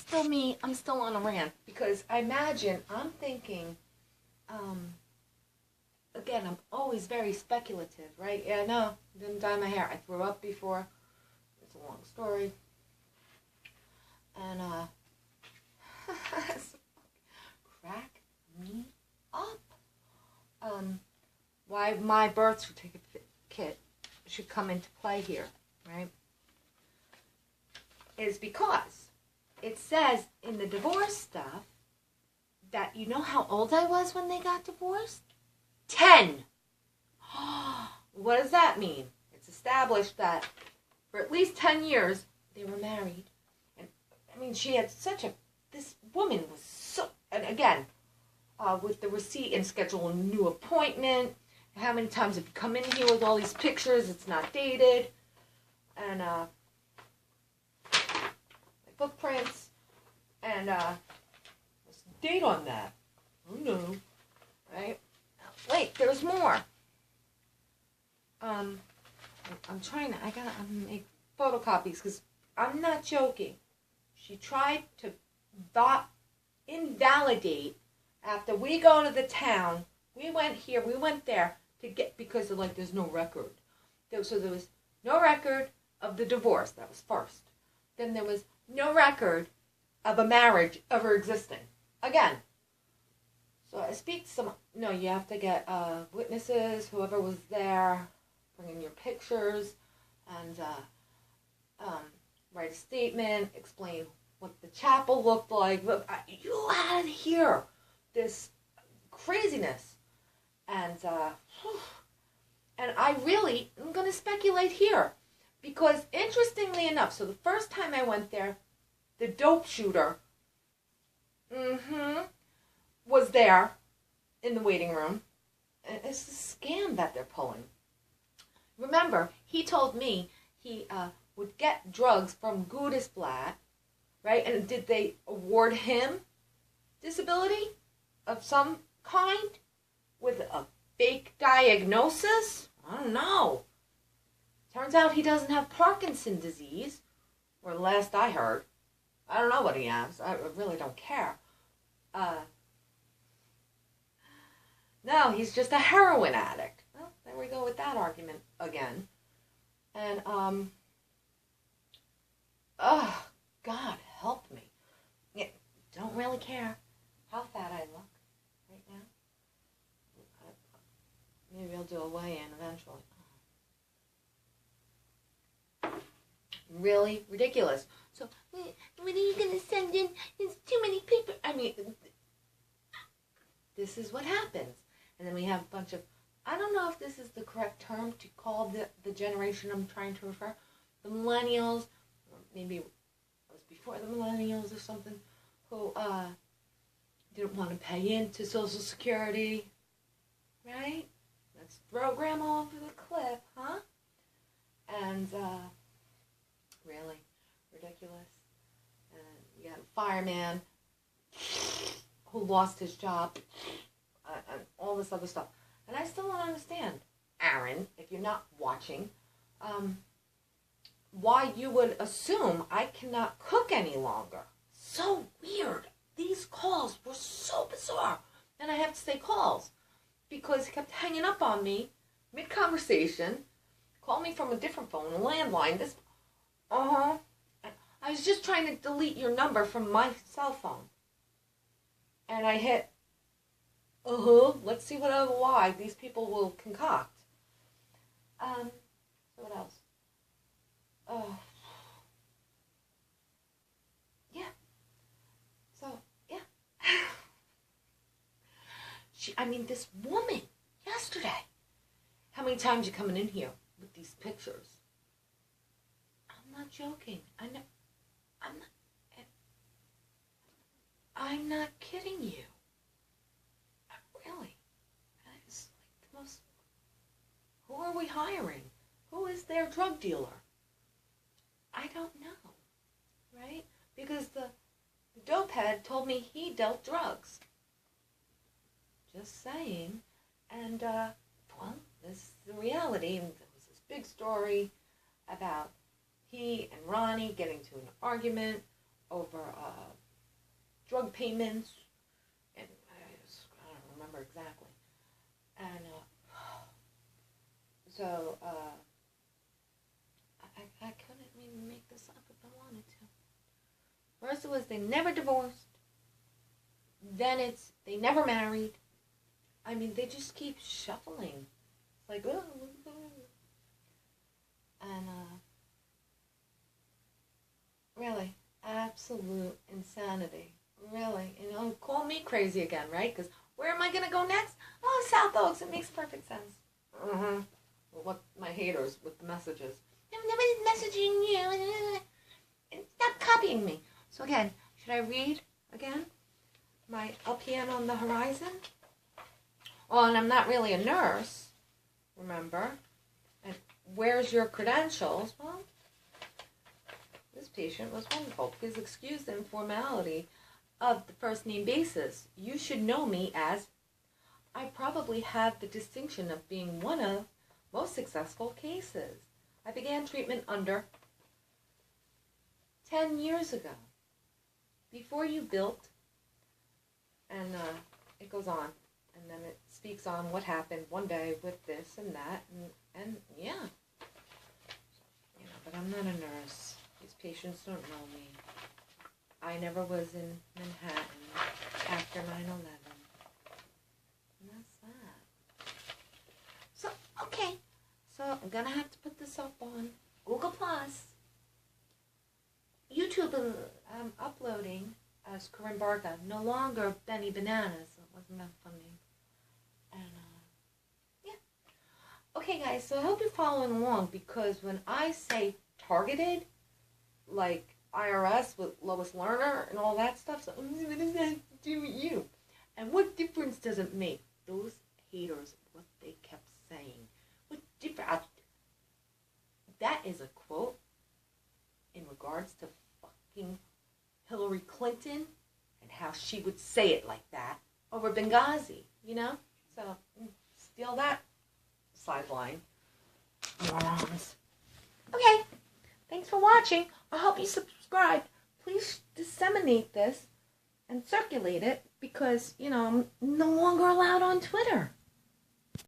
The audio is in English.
still me. I'm still on a rant because I'm thinking, again, I'm always very speculative, right? Yeah, no, didn't dye my hair. I threw up before. It's a long story. And, crack me up. Why my birth certificate should come into play here, right? Is because it says in the divorce stuff that you know how old I was when they got divorced? 10. What does that mean? It's established that for at least 10 years they were married. And I mean, she had this woman was so, and again, with the receipt and schedule a new appointment. How many times have you come in here with all these pictures? It's not dated. And, my footprints. And, what's the date on that? Oh no. Right? Wait, there's more. I'm gotta make photocopies because I'm not joking. She tried to invalidate after we go to the town. We went here, we went there because of there's no record. So there was no record of the divorce. That was first. Then there was no record of a marriage ever existing. Again. So I speak to someone. No, you have to get witnesses, whoever was there, bring in your pictures, and write a statement, explain what the chapel looked like. But you had to hear this craziness. And I really am going to speculate here. Because interestingly enough, so the first time I went there, the dope shooter was there in the waiting room. And it's a scam that they're pulling. Remember, he told me he would get drugs from Gudesblatt, right? And did they award him disability of some kind with a fake diagnosis? I don't know. Turns out he doesn't have Parkinson's disease, or last I heard. I don't know what he has. I really don't care. No, he's just a heroin addict. Well, there we go with that argument again. And, oh, God help me. Yeah, don't really care how fat I look right now. Maybe I'll do a weigh-in eventually. Really ridiculous. So, when are you going to send in? It's too many people. I mean, this is what happens. And then we have a bunch of, I don't know if this is the correct term to call the generation I'm trying to refer, the millennials, or maybe it was before the millennials or something, who didn't want to pay into Social Security, right? Let's throw grandma over the cliff, huh? And, really ridiculous. And you got a fireman who lost his job, and all this other stuff. And I still don't understand, Aaron, if you're not watching, why you would assume I cannot cook any longer. So weird. These calls were so bizarre. And I have to say calls, because he kept hanging up on me mid-conversation, called me from a different phone, a landline. I was just trying to delete your number from my cell phone. And I hit, let's see what other lie these people will concoct. So what else? Yeah. So, yeah. This woman, yesterday. How many times you coming in here with these pictures? I'm not joking. I'm not kidding you. Really. It's like the most... Who are we hiring? Who is their drug dealer? I don't know. Right? Because the dope head told me he dealt drugs. Just saying. And, this is the reality. And there was this big story about he and Ronnie getting to an argument over drug payments, and I don't remember exactly. And so I couldn't even make this up if I wanted to. First it was they never divorced. Then it's they never married. I mean, they just keep shuffling. It's like, oh. And really, absolute insanity. Really. Call me crazy again, right? Because where am I going to go next? Oh, South Oaks. It makes perfect sense. Mm-hmm. Well, what my haters with the messages. Nobody's messaging you. Stop copying me. So again, should I read again? My LPN on the horizon? Oh, and I'm not really a nurse, remember? And where's your credentials? Well, this patient was wonderful. Please excuse the informality of the first name basis. You should know me as I probably have the distinction of being one of most successful cases. I began treatment under 10 years ago. Before you built, and it goes on. And then it speaks on what happened one day with this and that, and yeah. But I'm not a nurse. These patients don't know me. I never was in Manhattan after 9/11. And that's that. So, okay. So I'm going to have to put this up on Google+. YouTube, I'm uploading as Corinne Barca, no longer Benny Bananas. It wasn't that funny. And, yeah. Okay, guys, so I hope you're following along, because when I say targeted, like IRS with Lois Lerner and all that stuff, so what does that have to do with you? And what difference does it make? Those haters, what they kept saying. What difference? That is a quote in regards to fucking Hillary Clinton and how she would say it like that over Benghazi, you know? So, steal that sideline. Morons. Okay. Thanks for watching. I hope you subscribe. Please disseminate this and circulate it, because, I'm no longer allowed on Twitter.